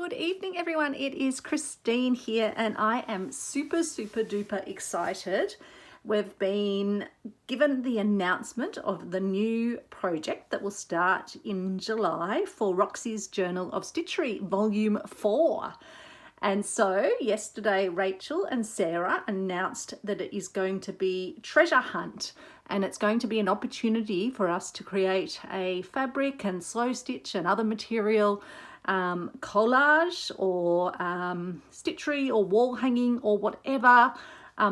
Good evening, everyone. It is Christine here, and I am super duper excited. We've been given the announcement of the new project that will start in July for Roxy's Journal of Stitchery, Volume 4. And so yesterday, Rachel and Sarah announced that it is going to be treasure hunt, and it's going to be an opportunity for us to create a fabric and slow stitch and other material collage or stitchery or wall hanging or whatever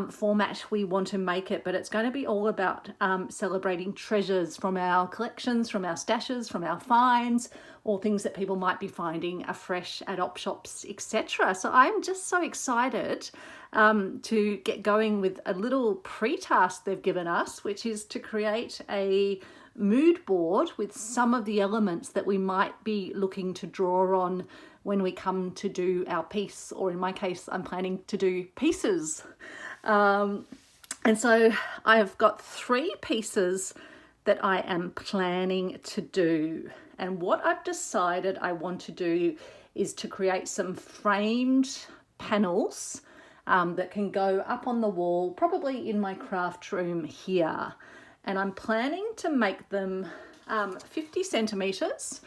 format we want to make it. But it's going to be all about celebrating treasures from our collections, from our stashes, from our finds, or things that people might be finding afresh at op shops, etc. So I'm just so excited to get going with a little pre-task they've given us, which is to create a mood board with some of the elements that we might be looking to draw on when we come to do our piece, or in my case, I'm planning to do pieces. And so I've got 3 pieces that I am planning to do. And what I've decided I want to do is to create some framed panels that can go up on the wall, probably in my craft room here. And I'm planning to make them 50 centimetres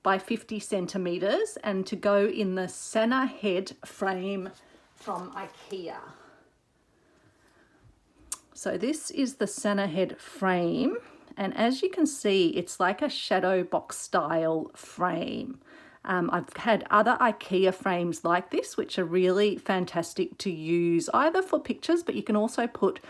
by 50 centimetres and to go in the Nanna head frame from IKEA. So this is the Nanna head frame, and as you can see, it's like a shadow box style frame. I've had other IKEA frames like this, which are really fantastic to use either for pictures, but you can also put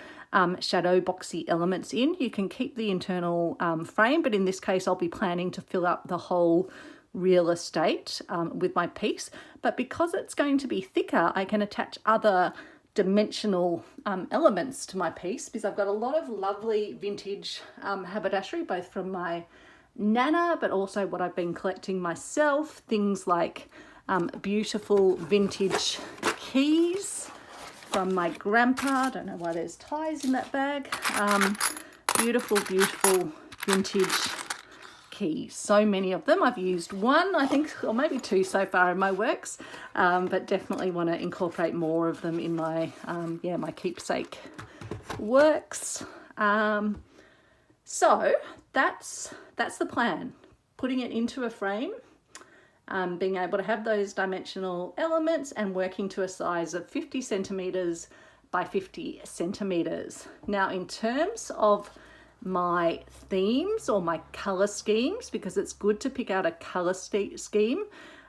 shadow boxy elements in. You can keep the internal frame, but in this case I'll be planning to fill up the whole real estate with my piece. But because it's going to be thicker, I can attach other dimensional elements to my piece, because I've got a lot of lovely vintage haberdashery, both from my nanna, but also what I've been collecting myself. Things like beautiful vintage keys from my grandpa. I don't know why there's ties in that bag. Beautiful vintage keys. So many of them. I've used 1, I think, or maybe 2 so far in my works, but definitely want to incorporate more of them in my my keepsake works. So that's the plan. Putting it into a frame, being able to have those dimensional elements and working to a size of 50 centimetres by 50 centimetres. Now, in terms of my themes or my colour schemes, because it's good to pick out a colour scheme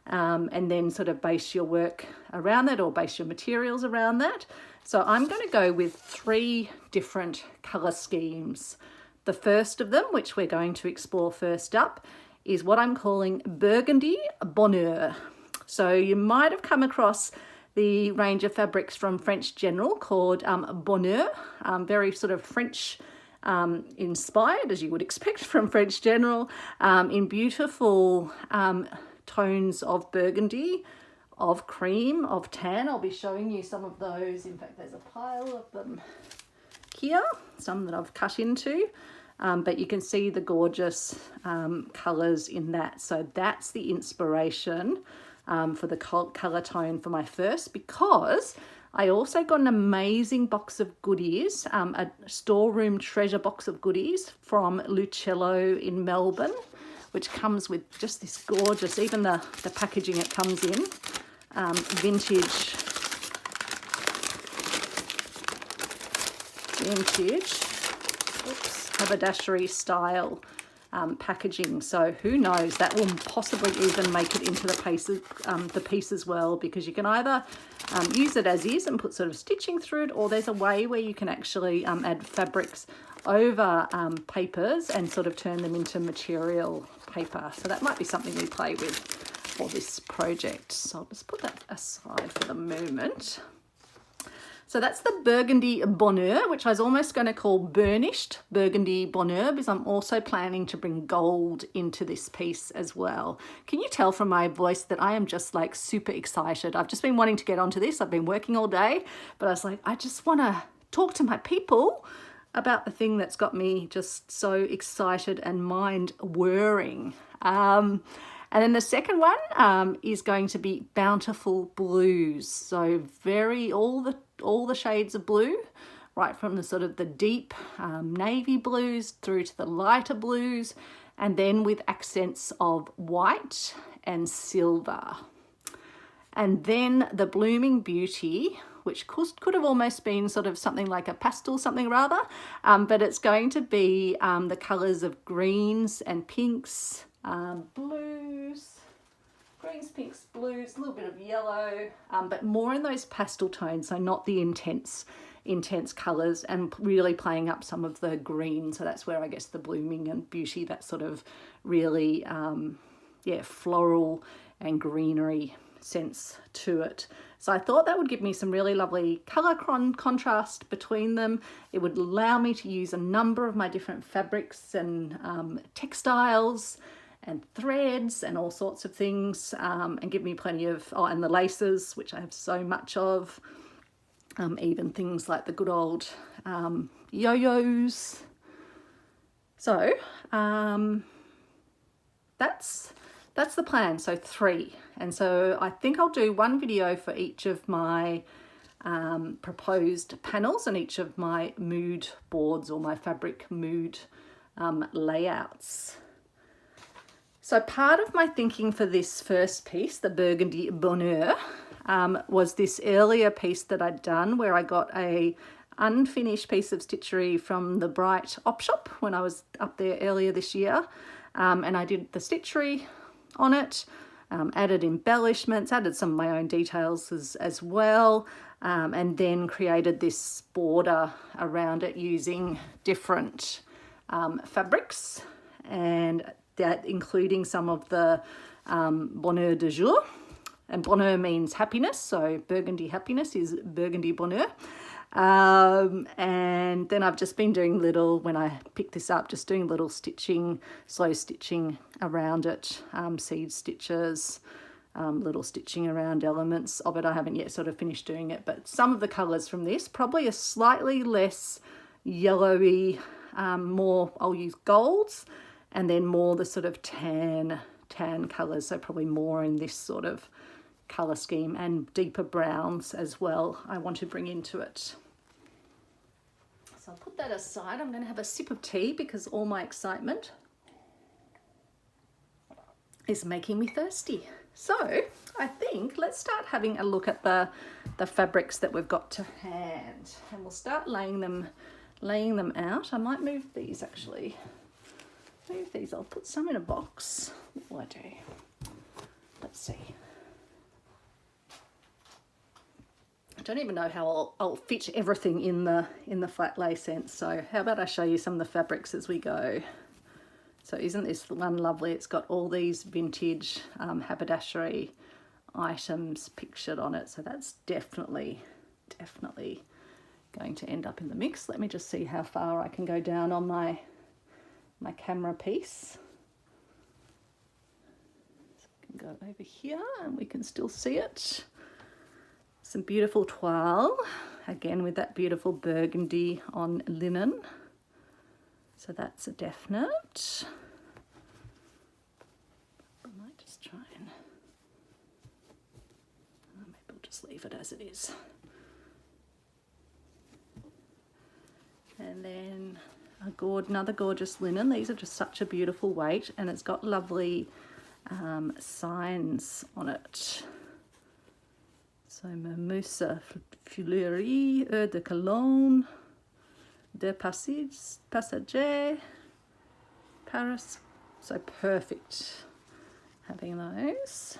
and then sort of base your work around that, or base your materials around that. So I'm going to go with 3 different colour schemes. The first of them, which we're going to explore first up, is what I'm calling Burgundy Bonheur. So you might have come across the range of fabrics from French General called Bonheur, very sort of French inspired, as you would expect from French General, in beautiful tones of burgundy, of cream, of tan. I'll be showing you some of those. In fact, there's a pile of them here, some that I've cut into, but you can see the gorgeous colours in that. So that's the inspiration for the colour tone for my first, because I also got an amazing box of goodies, a storeroom treasure box of goodies from L'uccello in Melbourne, which comes with just this gorgeous, even the packaging it comes in, vintage haberdashery style packaging. So who knows, that will possibly even make it into the piece as well, because you can either use it as is and put sort of stitching through it, or there's a way where you can actually add fabrics over papers and sort of turn them into material paper. So that might be something we play with for this project. So I'll just put that aside for the moment. So that's the Burgundy Bonheur, which I was almost going to call burnished Burgundy Bonheur, because I'm also planning to bring gold into this piece as well. Can you tell from my voice that I am just like super excited? I've just been wanting to get onto this. I've been working all day, but I was like, I just want to talk to my people about the thing that's got me just so excited and mind whirring. And then the second one is going to be Bountiful Blues. So all the shades of blue, right from the sort of the deep navy blues through to the lighter blues, and then with accents of white and silver. And then the Blooming Beauty, which could have almost been sort of something like a pastel something rather, but it's going to be the colours of greens and pinks, blues, greens, pinks, blues, a little bit of yellow, but more in those pastel tones, so not the intense colours, and really playing up some of the green. So that's where I guess the Blooming and Beauty, that sort of really, floral and greenery sense to it. So I thought that would give me some really lovely colour contrast between them. It would allow me to use a number of my different fabrics and textiles and threads and all sorts of things, and give me plenty of, and the laces, which I have so much of, even things like the good old yo-yos. So that's the plan, so 3. And so I think I'll do one video for each of my proposed panels and each of my mood boards or my fabric mood layouts. So part of my thinking for this first piece, the Burgundy Bonheur, was this earlier piece that I'd done where I got a unfinished piece of stitchery from the Bright Op Shop when I was up there earlier this year, and I did the stitchery on it, added embellishments, added some of my own details as well, and then created this border around it using different fabrics, and that including some of the Bonheur de jour. And bonheur means happiness, so Burgundy happiness is Burgundy Bonheur. And then I've just been doing little, when I picked this up, just doing little stitching, slow stitching around it, seed stitches, little stitching around elements of it. I haven't yet sort of finished doing it, but some of the colours from this probably are slightly less yellowy, more, I'll use golds, and then more the sort of tan colours, so probably more in this sort of colour scheme, and deeper browns as well I want to bring into it. So I'll put that aside. I'm going to have a sip of tea because all my excitement is making me thirsty. So I think let's start having a look at the fabrics that we've got to hand, and we'll start laying them out. I might move these actually. Move these. I'll put some in a box. What will I do? Let's see. I don't even know how I'll fit everything in the flat lay sense. So how about I show you some of the fabrics as we go. So isn't this one lovely? It's got all these vintage haberdashery items pictured on it. So that's definitely going to end up in the mix. Let me just see how far I can go down on my camera piece. So I can go over here and we can still see it. Some beautiful toile, again with that beautiful burgundy on linen. So that's a definite. I might just try and, maybe we'll just leave it as it is. And then another gorgeous linen. These are just such a beautiful weight, and it's got lovely signs on it. So Mimoussa Fleurie, Eau de Cologne, De Passager, Paris. So perfect having those.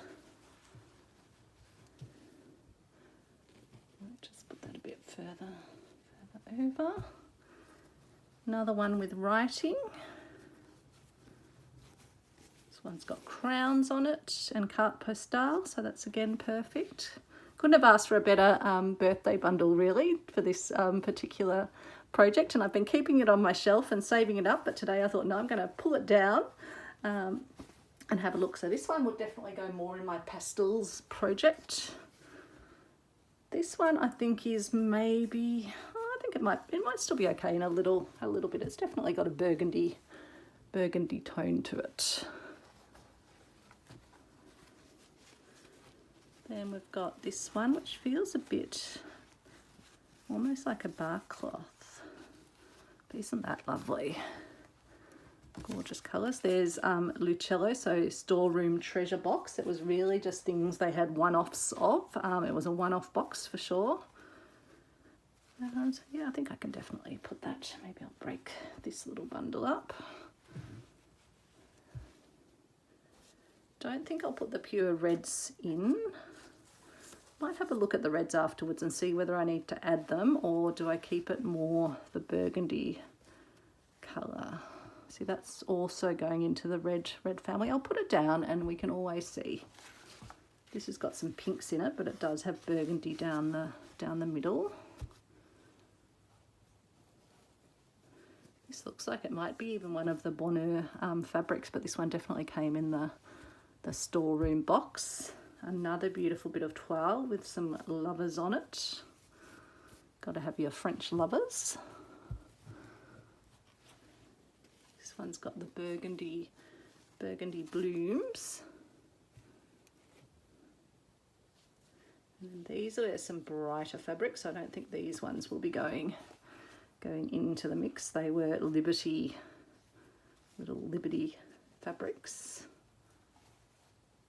I'll just put that a bit further over. Another one with writing. This one's got crowns on it and carte postale, so that's again perfect. Couldn't have asked for a better birthday bundle really for this particular project, and I've been keeping it on my shelf and saving it up, but today I thought, no, I'm going to pull it down and have a look. So this one will definitely go more in my pastels project. This one I think is maybe, I think it might still be okay in a little bit. It's definitely got a burgundy tone to it. Then we've got this one, which feels a bit almost like a bar cloth. But isn't that lovely? Gorgeous colours. There's L'uccello, so storeroom treasure box. It was really just things they had one-offs of. It was a one-off box for sure. And yeah, I think I can definitely put that. Maybe I'll break this little bundle up. Don't think I'll put the pure reds in. Might have a look at the reds afterwards and see whether I need to add them, or do I keep it more the burgundy colour. See, that's also going into the red family. I'll put it down and we can always see. This has got some pinks in it, but it does have burgundy down the middle. This looks like it might be even one of the Bonheur fabrics, but this one definitely came in the storeroom box. Another beautiful bit of toile with some lovers on it. Got to have your French lovers. This one's got the burgundy blooms. And these are some brighter fabrics, so I don't think these ones will be going into the mix. They were little Liberty fabrics.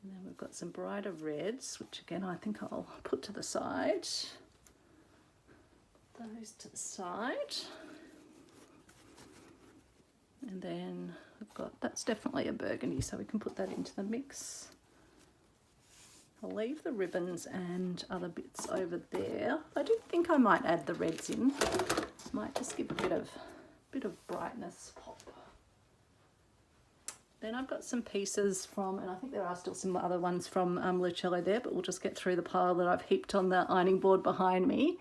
And then we've got some brighter reds, which again I think I'll put to the side. Those to the side. And then we've got, that's definitely a burgundy, so we can put that into the mix. I'll leave the ribbons and other bits over there. I do think I might add the reds in. Might just give a bit of brightness pop. Then I've got some pieces from, and I think there are still some other ones from L'uccello there, but we'll just get through the pile that I've heaped on the ironing board behind me.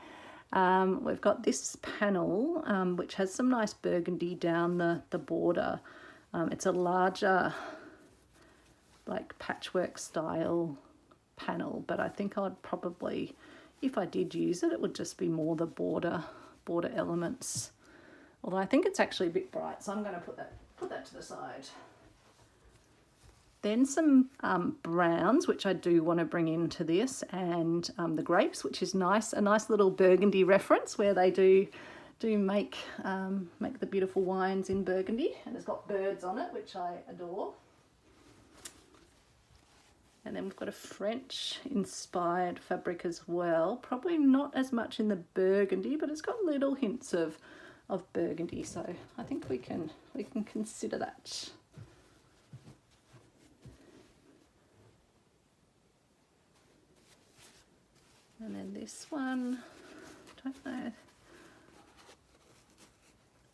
We've got this panel, which has some nice burgundy down the border. It's a larger, like patchwork style panel, but I think I'd probably, if I did use it, it would just be more the border elements. Although I think it's actually a bit bright, so I'm going to put that to the side. Then some browns, which I do want to bring into this, and the grapes, which is nice, a nice little Burgundy reference where they do make the beautiful wines in Burgundy, and it's got birds on it, which I adore. And then we've got a French inspired fabric as well, probably not as much in the burgundy, but it's got little hints of burgundy, so I think we can consider that. And then this one, don't know, I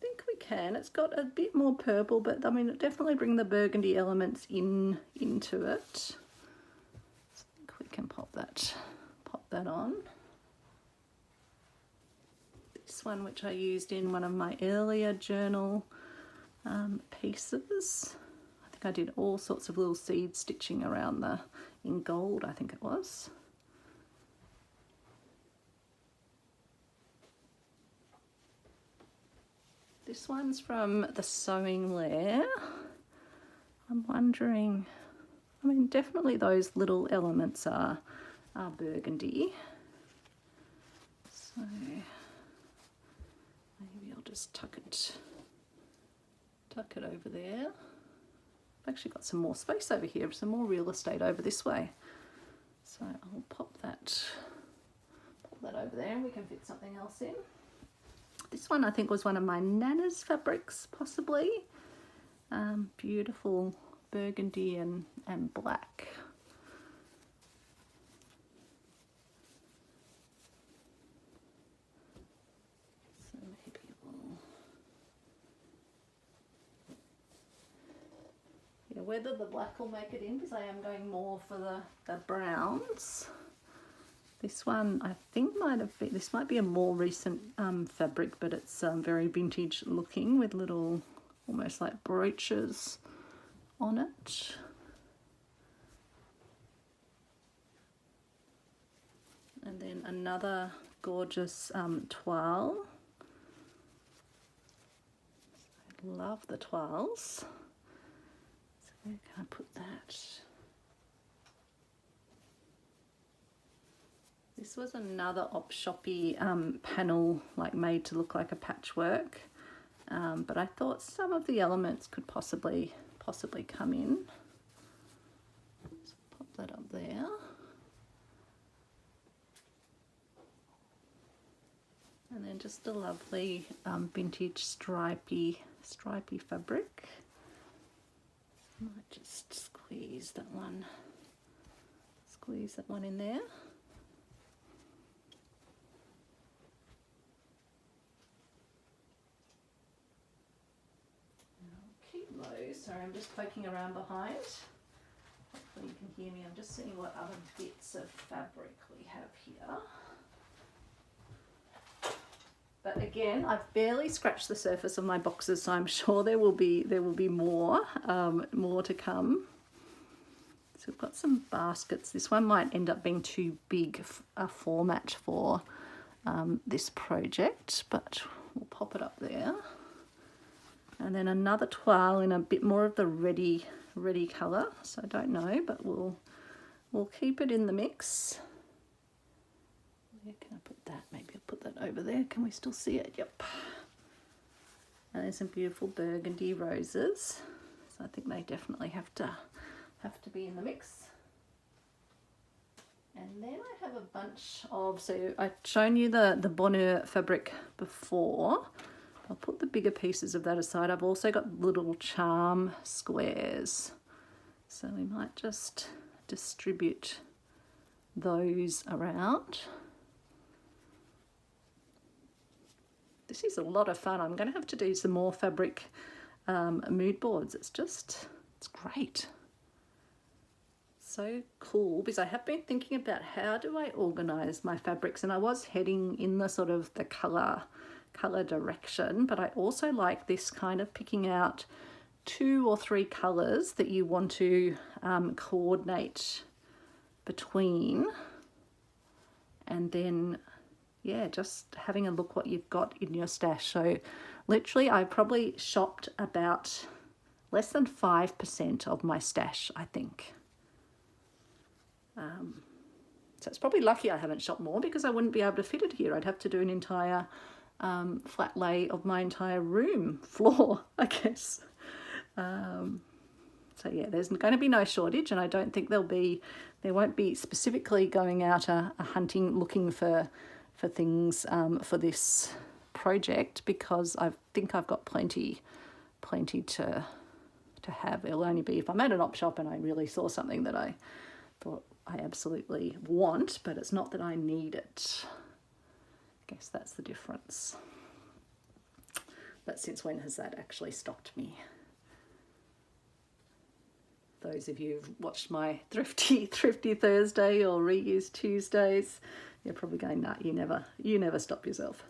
think we can. It's got a bit more purple, but I mean, it definitely bring the burgundy elements into it. So I think we can pop that on. This one, which I used in one of my earlier journal pieces. I think I did all sorts of little seed stitching around in gold, I think it was. This one's from the Sewing Lair. I'm wondering, I mean, definitely those little elements are burgundy. So maybe I'll just tuck it over there. I've actually got some more space over here, some more real estate over this way. So I'll pop that over there and we can fit something else in. This one I think was one of my Nanna's fabrics, possibly. Beautiful burgundy and black. So maybe whether the black will make it in, because I am going more for the browns. This one I think this might be a more recent fabric, but it's very vintage looking with little almost like brooches on it. And then another gorgeous toile. I love the toiles. So where can I put that? This was another op shoppy panel, like made to look like a patchwork, but I thought some of the elements could possibly come in. Just pop that up there. And then just a lovely vintage stripy fabric. Might just squeeze that one in there. Sorry, I'm just poking around behind. Hopefully you can hear me. I'm just seeing what other bits of fabric we have here. But again, I've barely scratched the surface of my boxes, so I'm sure there will be more to come. So we've got some baskets. This one might end up being too big a format for this project, but we'll pop it up there. And then another toile in a bit more of the ready colour. So I don't know, but we'll keep it in the mix. Where can I put that? Maybe I'll put that over there. Can we still see it? Yep. And there's some beautiful burgundy roses. So I think they definitely have to be in the mix. And then I have a bunch of, so I've shown you the Bonheur fabric before. I'll put the bigger pieces of that aside. I've also got little charm squares. So we might just distribute those around. This is a lot of fun. I'm going to have to do some more fabric mood boards. It's great. So cool, because I have been thinking about how do I organize my fabrics, and I was heading in the sort of the color direction, but I also like this kind of picking out 2 or 3 colors that you want to coordinate between, and then just having a look what you've got in your stash. So literally I probably shopped about less than 5% of my stash, I think. So it's probably lucky I haven't shopped more, because I wouldn't be able to fit it here. I'd have to do an entire flat lay of my entire room floor, I guess. So yeah, there's going to be no shortage, and I don't think there won't be specifically going out a hunting looking for things for this project, because I think I've got plenty to have. It'll only be if I'm at an op shop and I really saw something that I thought I absolutely want, but it's not that I need it. I guess that's the difference. But since when has that actually stopped me? Those of you who've watched my Thrifty Thursday or Reuse Tuesdays, you're probably going, nah, you never stop yourself.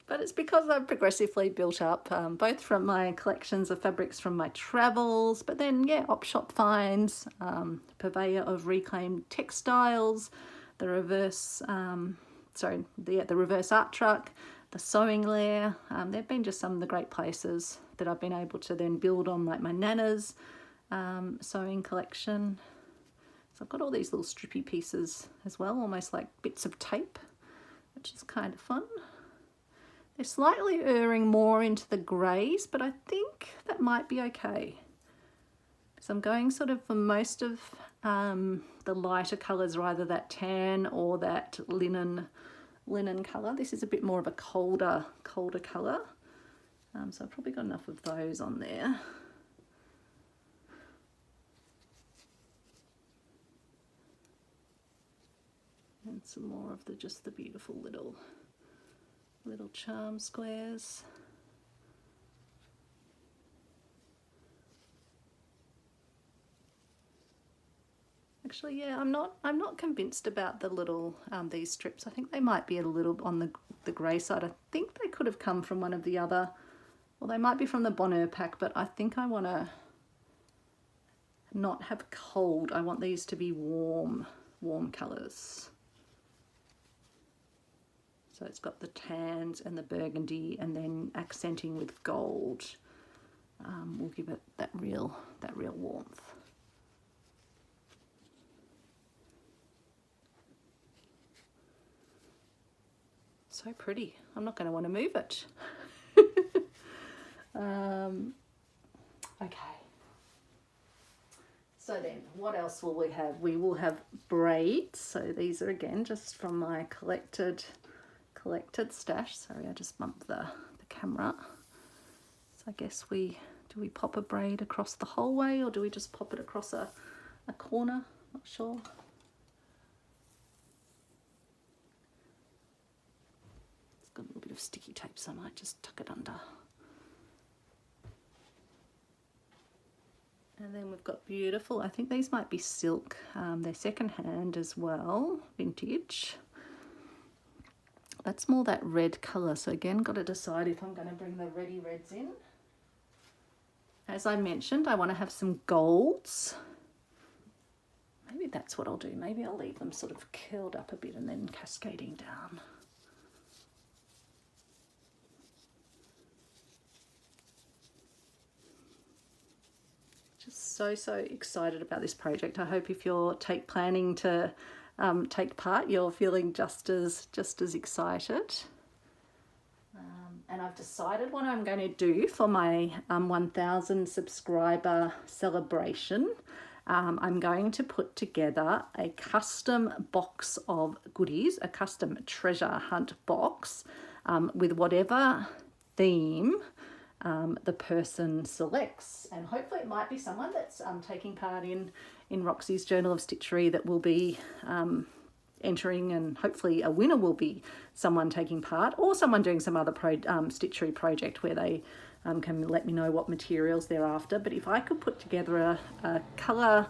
But it's because I've progressively built up, both from my collections of fabrics from my travels, but then, op shop finds, purveyor of reclaimed textiles, the reverse art truck, the sewing lair. They've been just some of the great places that I've been able to then build on, like my nanna's sewing collection. So I've got all these little strippy pieces as well, almost like bits of tape, which is kind of fun. They're slightly erring more into the greys, but I think that might be okay. So I'm going sort of for most of the lighter colours, are either that tan or that linen colour. This is a bit more of a colder colour. So I've probably got enough of those on there. And some more of just the beautiful little charm squares. Actually, yeah, I'm not convinced about the little these strips. I think they might be a little on the grey side. I think they could have come from one of the other, well, they might be from the Bonheur pack, but I think I want to not have cold. I want these to be warm colours. So it's got the tans and the burgundy, and then accenting with gold will give it that real warmth. So pretty. I'm not going to want to move it. Okay. So then, what else will we have? We will have braids. So these are again just from my collected stash. Sorry, I just bumped the camera. So I guess do we pop a braid across the whole way, or do we just pop it across a corner? Not sure. It's got a little bit of sticky tape, so I might just tuck it under. And then we've got beautiful, I think these might be silk. They're secondhand as well, vintage. That's more that red colour. So again, got to decide if I'm going to bring the ready reds in. As I mentioned, I want to have some golds. Maybe that's what I'll do. Maybe I'll leave them sort of curled up a bit and then cascading down. Just so excited about this project. I hope if you're planning to take part, you're feeling just as excited. And I've decided what I'm going to do for my 1,000 subscriber celebration. I'm going to put together a custom box of goodies, a custom treasure hunt box with whatever theme the person selects, and hopefully it might be someone that's taking part in Roxy's Journal of Stitchery that will be entering, and hopefully a winner will be someone taking part, or someone doing some other Stitchery project where they can let me know what materials they're after. But if I could put together a colour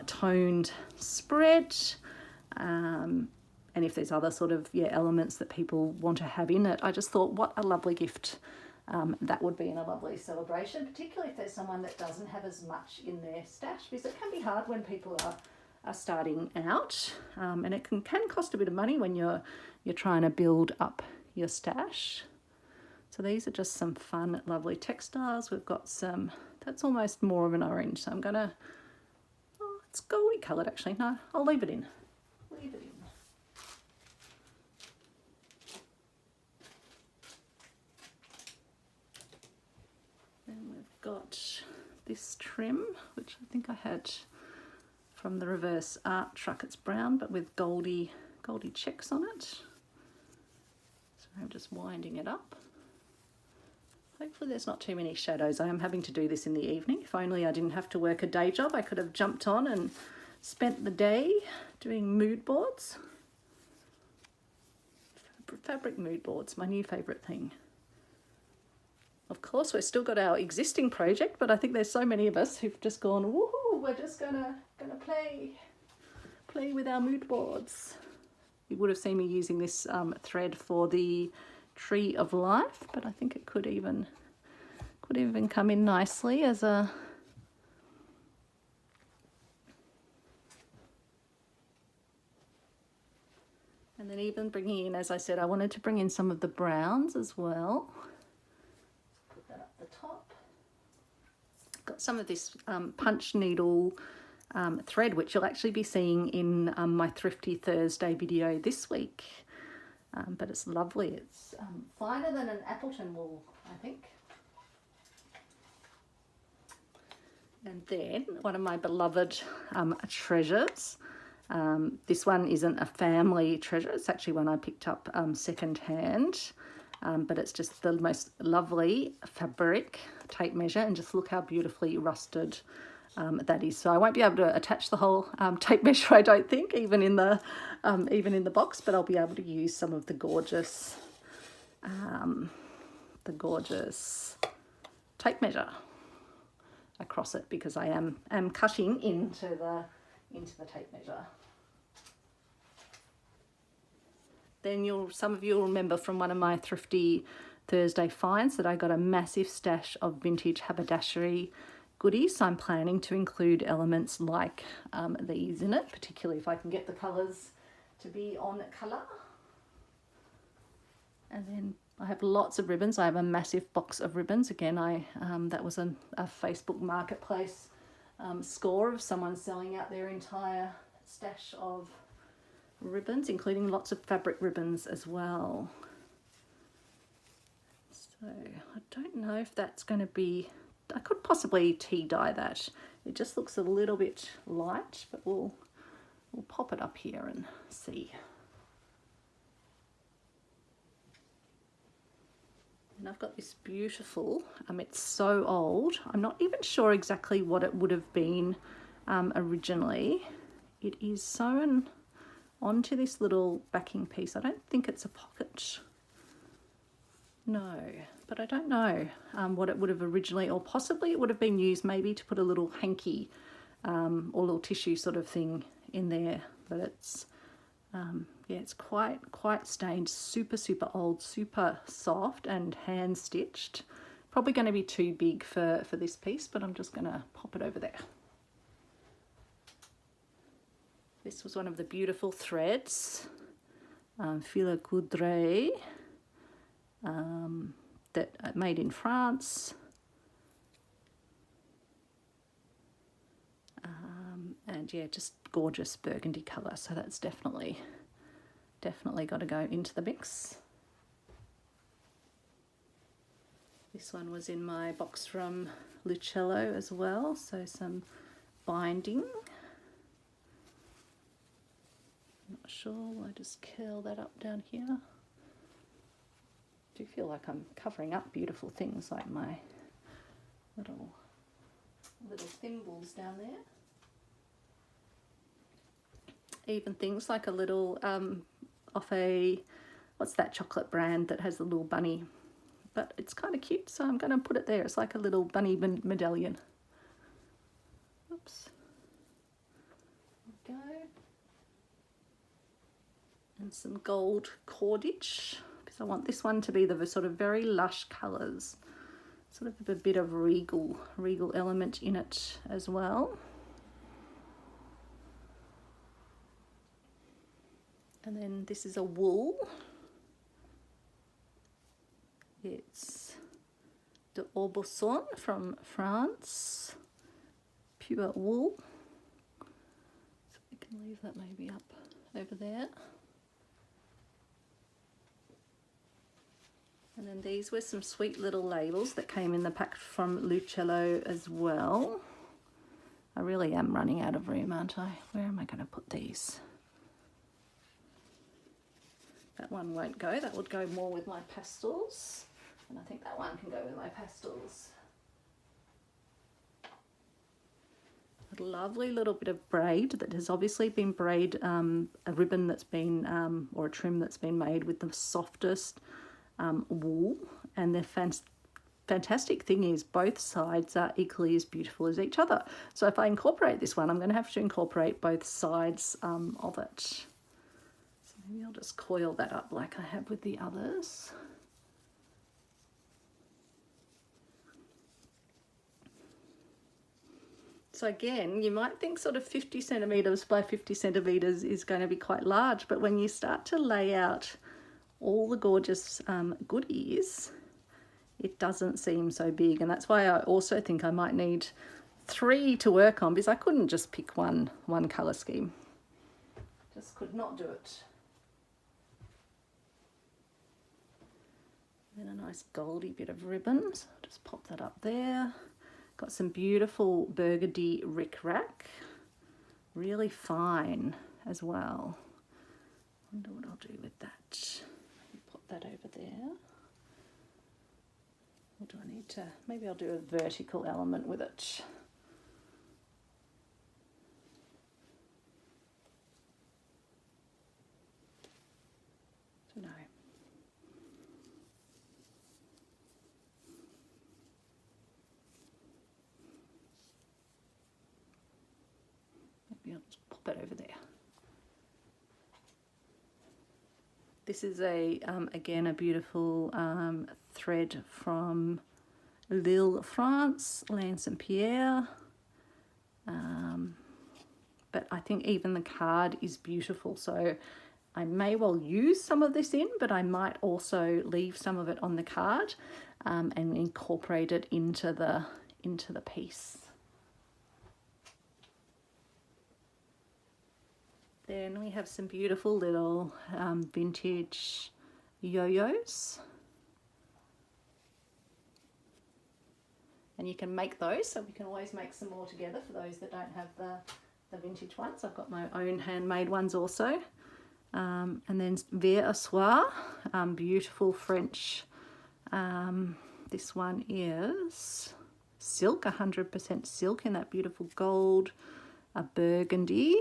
toned spread, and if there's other sort of elements that people want to have in it, I just thought what a lovely gift that would be in a lovely celebration, particularly if there's someone that doesn't have as much in their stash, because it can be hard when people are starting out, and it can cost a bit of money when you're trying to build up your stash. So these are just some fun, lovely textiles. We've got some, that's almost more of an orange, so I'm gonna, oh, it's goldy coloured actually. No, I'll leave it in. Leave it in. Got this trim, which I think I had from the Reverse Art Truck. It's brown but with goldy checks on it. So I'm just winding it up. Hopefully there's not too many shadows. I am having to do this in the evening. If only I didn't have to work a day job, I could have jumped on and spent the day doing mood boards. Fabric mood boards, my new favourite thing. Of course, we've still got our existing project, but I think there's so many of us who've just gone, woohoo, we're just gonna play with our mood boards. You would have seen me using this thread for the Tree of Life, but I think it could even come in nicely as a and then even bringing in, as I said, I wanted to bring in some of the browns as well. Top. Got some of this punch needle thread, which you'll actually be seeing in my Thrifty Thursday video this week. But it's lovely. It's finer than an Appleton wool, I think. And then one of my beloved treasures. This one isn't a family treasure. It's actually one I picked up second hand. But it's just the most lovely fabric tape measure, and just look how beautifully rusted that is. So I won't be able to attach the whole tape measure, I don't think, even in the box, but I'll be able to use some of the gorgeous tape measure across it, because I am cutting into the tape measure. Then some of you will remember from one of my Thrifty Thursday finds that I got a massive stash of vintage haberdashery goodies. So I'm planning to include elements like these in it, particularly if I can get the colours to be on colour. And then I have lots of ribbons. I have a massive box of ribbons. Again, that was a Facebook Marketplace score of someone selling out their entire stash of ribbons, including lots of fabric ribbons as well. So I don't know if that's going to be, I could possibly tea dye that. It just looks a little bit light, but we'll pop it up here and see. And I've got this beautiful, it's so old. I'm not even sure exactly what it would have been originally. It is sewn onto this little backing piece. I don't think it's a pocket. No, but I don't know what it would have originally, or possibly it would have been used maybe to put a little hanky or little tissue sort of thing in there. But it's, yeah, it's quite stained, super old, super soft and hand stitched. Probably going to be too big for this piece, but I'm just going to pop it over there. This was one of the beautiful threads, fil à coudre, that made in France. And yeah, just gorgeous burgundy colour. So that's definitely got to go into the mix. This one was in my box from L'uccello as well. So some binding. Not sure, will I just curl that up down here? I do feel like I'm covering up beautiful things like my little thimbles down there. Even things like a little, off a, what's that chocolate brand that has a little bunny? But it's kind of cute, so I'm going to put it there. It's like a little bunny medallion. Oops. There we go. And some gold cordage, because I want this one to be the sort of very lush colours, sort of a bit of regal element in it as well. And then this is a wool. It's the Aubusson from France, pure wool. So we can leave that maybe up over there. And then these were some sweet little labels that came in the pack from L'uccello as well. I really am running out of room, aren't I? Where am I going to put these? That one won't go. That would go more with my pastels. And I think that one can go with my pastels. A lovely little bit of braid that has obviously been braid, a ribbon that's been, or a trim that's been made with the softest wool. And the fantastic thing is both sides are equally as beautiful as each other. So if I incorporate this one, I'm going to have to incorporate both sides of it. So maybe I'll just coil that up like I have with the others. So again, you might think sort of 50 centimetres by 50 centimetres is going to be quite large, but when you start to lay out all the gorgeous goodies, it doesn't seem so big. And that's why I also think I might need 3 to work on, because I couldn't just pick one colour scheme. Just could not do it. Then a nice goldy bit of ribbon, so I'll just pop that up there. Got some beautiful burgundy rickrack, really fine as well. Wonder what I'll do with that. Put that over there. Or do I need to, maybe I'll do a vertical element with it. I don't know. Maybe I'll just pop it over there. This is a again a beautiful thread from Lille, France, Lance and Pierre. But I think even the card is beautiful, so I may well use some of this in, but I might also leave some of it on the card and incorporate it into the piece. Then we have some beautiful little vintage yo-yos. And you can make those, so we can always make some more together for those that don't have the vintage ones. I've got my own handmade ones also. And then Ver à Soie, beautiful French. This one is silk, 100% silk in that beautiful gold, a burgundy,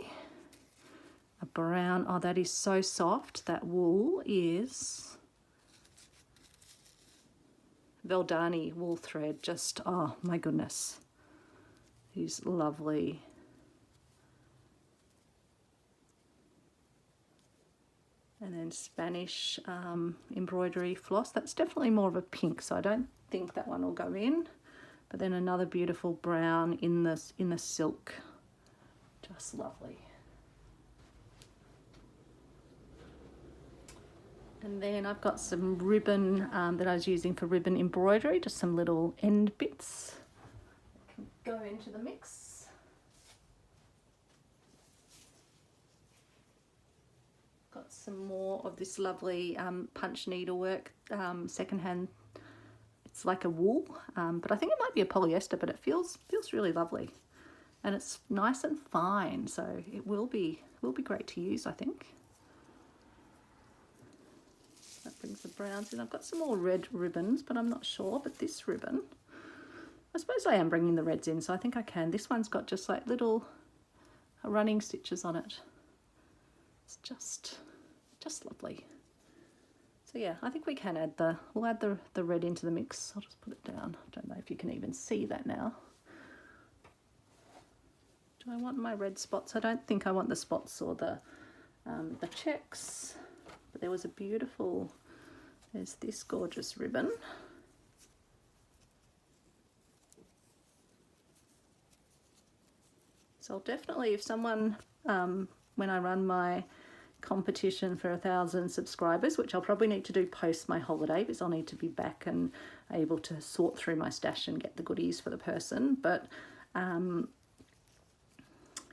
a brown. Oh, that is so soft. That wool is Valdani wool thread. Just, oh my goodness. It's lovely. And then Spanish embroidery floss. That's definitely more of a pink, so I don't think that one will go in. But then another beautiful brown in the silk. Just lovely. And then I've got some ribbon that I was using for ribbon embroidery, just some little end bits that can go into the mix. Got some more of this lovely punch needlework, secondhand. It's like a wool, but I think it might be a polyester, but it feels really lovely. And it's nice and fine, so it will be great to use, I think. That brings the browns in. I've got some more red ribbons, but I'm not sure. But this ribbon, I suppose I am bringing the reds in, so I think I can. This one's got just like little running stitches on it. It's just lovely. So yeah, I think we can add we'll add the red into the mix. I'll just put it down. I don't know if you can even see that now. Do I want my red spots? I don't think I want the spots or the checks. But there was a beautiful, there's this gorgeous ribbon. So I'll definitely, if someone, when I run my competition for 1,000 subscribers, which I'll probably need to do post my holiday because I'll need to be back and able to sort through my stash and get the goodies for the person. But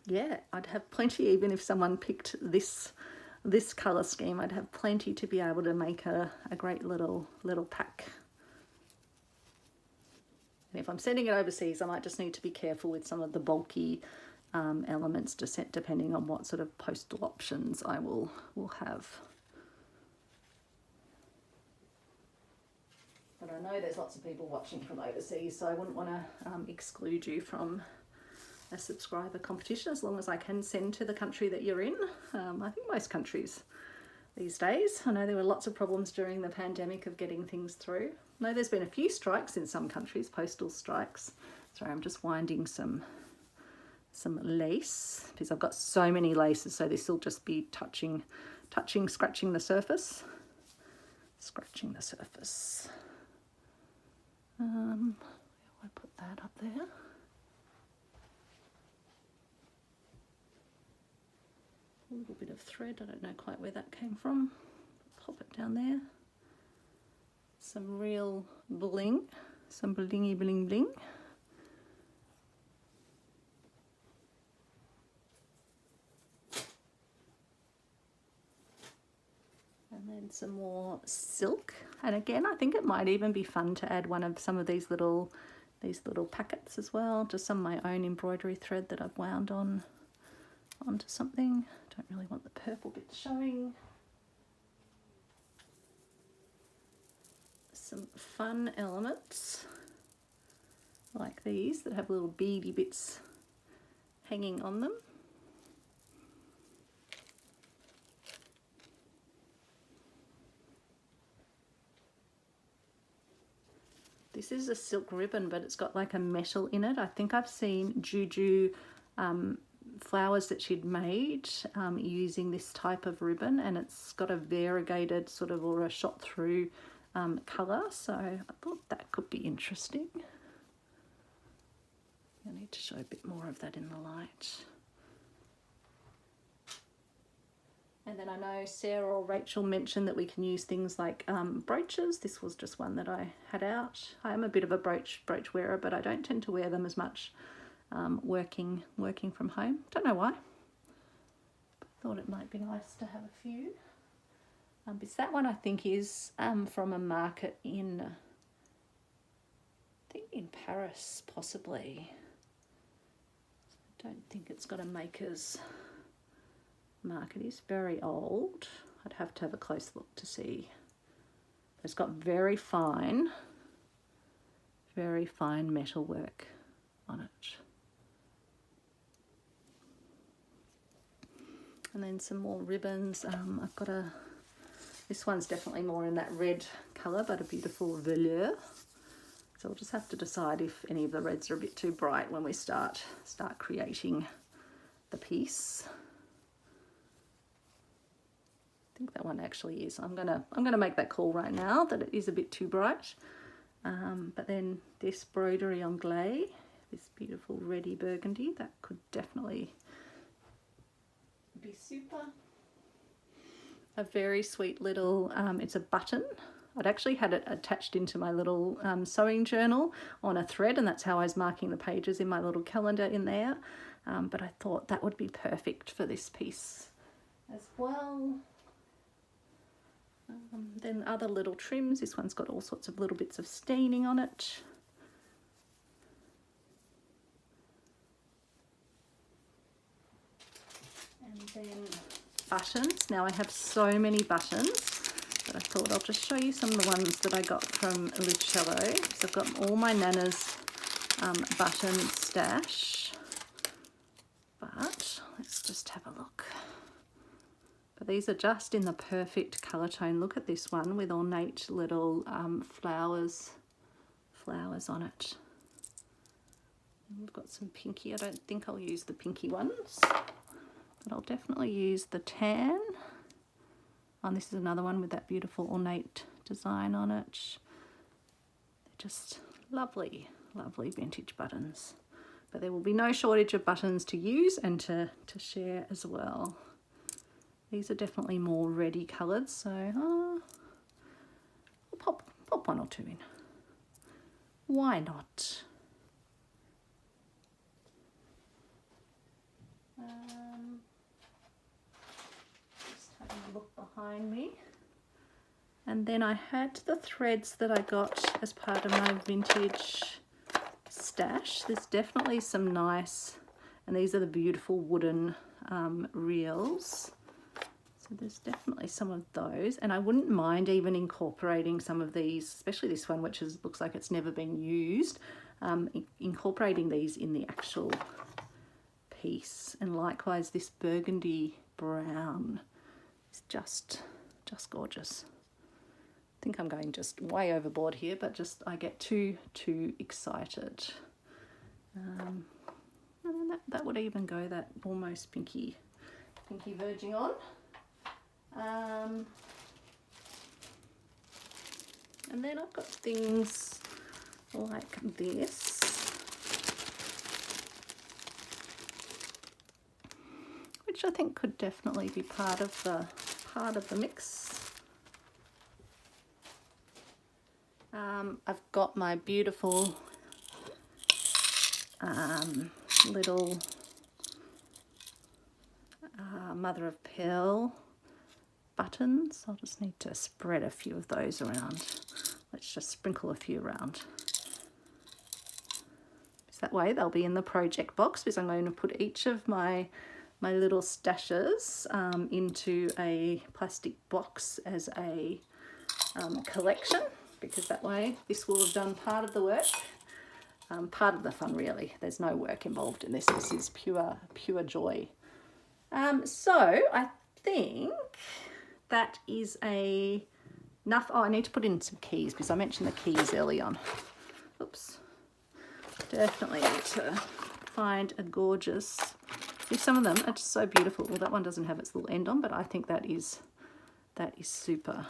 yeah, I'd have plenty, even if someone picked this colour scheme, I'd have plenty to be able to make a great little pack. And if I'm sending it overseas, I might just need to be careful with some of the bulky elements to set, depending on what sort of postal options I will have. But I know there's lots of people watching from overseas, so I wouldn't want to exclude you from a subscriber competition, as long as I can send to the country that you're in. I think most countries these days. I know there were lots of problems during the pandemic of getting things through. I know there's been a few strikes in some countries, postal strikes. Sorry, I'm just winding some lace because I've got so many laces, so this will just be scratching the surface. Scratching the surface. I put that up there. A little bit of thread, I don't know quite where that came from. Pop it down there. Some real bling, some blingy bling bling. And then some more silk. And again, I think it might even be fun to add some of these little packets as well. Just some of my own embroidery thread that I've wound onto something. Don't really want the purple bit showing. Some fun elements like these that have little beady bits hanging on them. This is a silk ribbon, but it's got like a metal in it. I think I've seen Juju flowers that she'd made using this type of ribbon, and it's got a variegated sort of, or a shot through colour, so I thought that could be interesting. I need to show a bit more of that in the light. And then I know Sarah or Rachel mentioned that we can use things like brooches. This was just one that I had out. I am a bit of a brooch wearer, but I don't tend to wear them as much working from home. Don't know why. thought it might be nice to have a few. Because that one I think is from a market in, I think in Paris possibly. I don't think it's got a maker's mark. It is very old. I'd have to have a close look to see. It's got very fine metalwork on it. And then some more ribbons. I've got this one's definitely more in that red colour, but a beautiful velour. So we'll just have to decide if any of the reds are a bit too bright when we start creating the piece. I think that one actually is. I'm gonna make that call right now that it is a bit too bright. But then this broderie anglais, this beautiful reddy burgundy, that could definitely be super. A very sweet little, it's a button. I'd actually had it attached into my little sewing journal on a thread, and that's how I was marking the pages in my little calendar in there. But I thought that would be perfect for this piece as well. Then other little trims. This one's got all sorts of little bits of staining on it. And then buttons. Now I have so many buttons, but I thought I'll just show you some of the ones that I got from L'uccello. So I've got all my Nanna's button stash, but let's just have a look. But these are just in the perfect colour tone. Look at this one with ornate little flowers on it. And we've got some pinky. I don't think I'll use the pinky ones, but I'll definitely use the tan. And this is another one with that beautiful ornate design on it. They're just lovely, lovely vintage buttons. But there will be no shortage of buttons to use and to share as well. These are definitely more reddy coloured, so I'll pop one or two in. Why not? Just having a look behind me. And then I had the threads that I got as part of my vintage stash. There's definitely some nice, and these are the beautiful wooden reels. So there's definitely some of those, and I wouldn't mind even incorporating some of these, especially this one, which looks like it's never been used, incorporating these in the actual piece. And likewise, this burgundy brown is just gorgeous. I think I'm going just way overboard here, but just I get too excited. And then that would even go that almost pinky verging on. And then I've got things like this, which I think could definitely be part of the mix. I've got my beautiful little mother of pearl buttons. I'll just need to spread a few of those around. Let's just sprinkle a few around. So that way they'll be in the project box, because I'm going to put each of my little stashes into a plastic box as a collection, because that way this will have done part of the work, part of the fun really. There's no work involved in this. This is pure joy. So I think that is enough. Oh, I need to put in some keys, because I mentioned the keys early on. Oops. Definitely need to find a gorgeous. Some of them are just so beautiful. Well, that one doesn't have its little end on, but I think that is super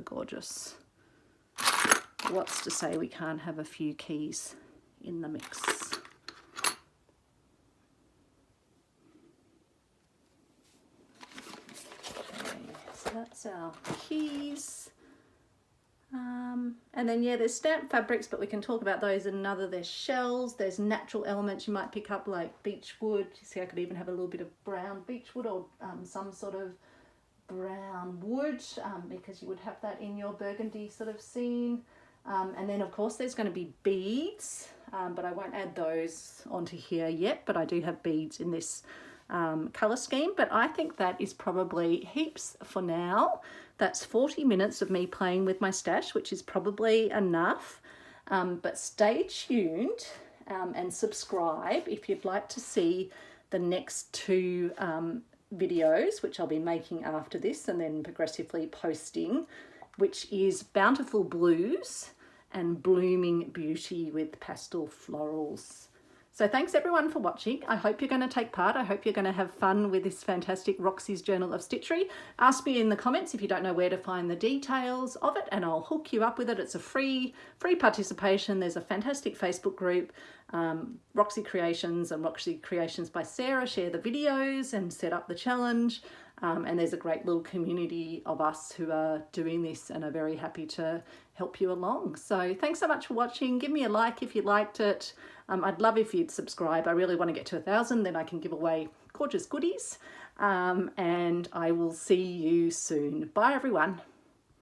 gorgeous. What's to say we can't have a few keys in the mix? Okay, so that's our keys. And then yeah, there's stamped fabrics, but we can talk about those in another. There's shells, there's natural elements you might pick up like beech wood. You see I could even have a little bit of brown beech wood or some sort of brown wood because you would have that in your burgundy sort of scene. And then of course there's going to be beads, but I won't add those onto here yet, but I do have beads in this colour scheme. But I think that is probably heaps for now. That's 40 minutes of me playing with my stash, which is probably enough. But stay tuned and subscribe if you'd like to see the next two videos, which I'll be making after this and then progressively posting, which is Bountiful Blues and Blooming Beauty with pastel florals. So thanks everyone for watching. I hope you're going to take part. I hope you're going to have fun with this fantastic Roxy's Journal of Stitchery. Ask me in the comments if you don't know where to find the details of it and I'll hook you up with it. It's a free participation. There's a fantastic Facebook group. Roxy Creations and Roxy Creations by Sarah share the videos and set up the challenge. And there's a great little community of us who are doing this and are very happy to help you along. So thanks so much for watching. Give me a like if you liked it. I'd love if you'd subscribe. I really want to get to 1,000, then I can give away gorgeous goodies. And I will see you soon. Bye everyone.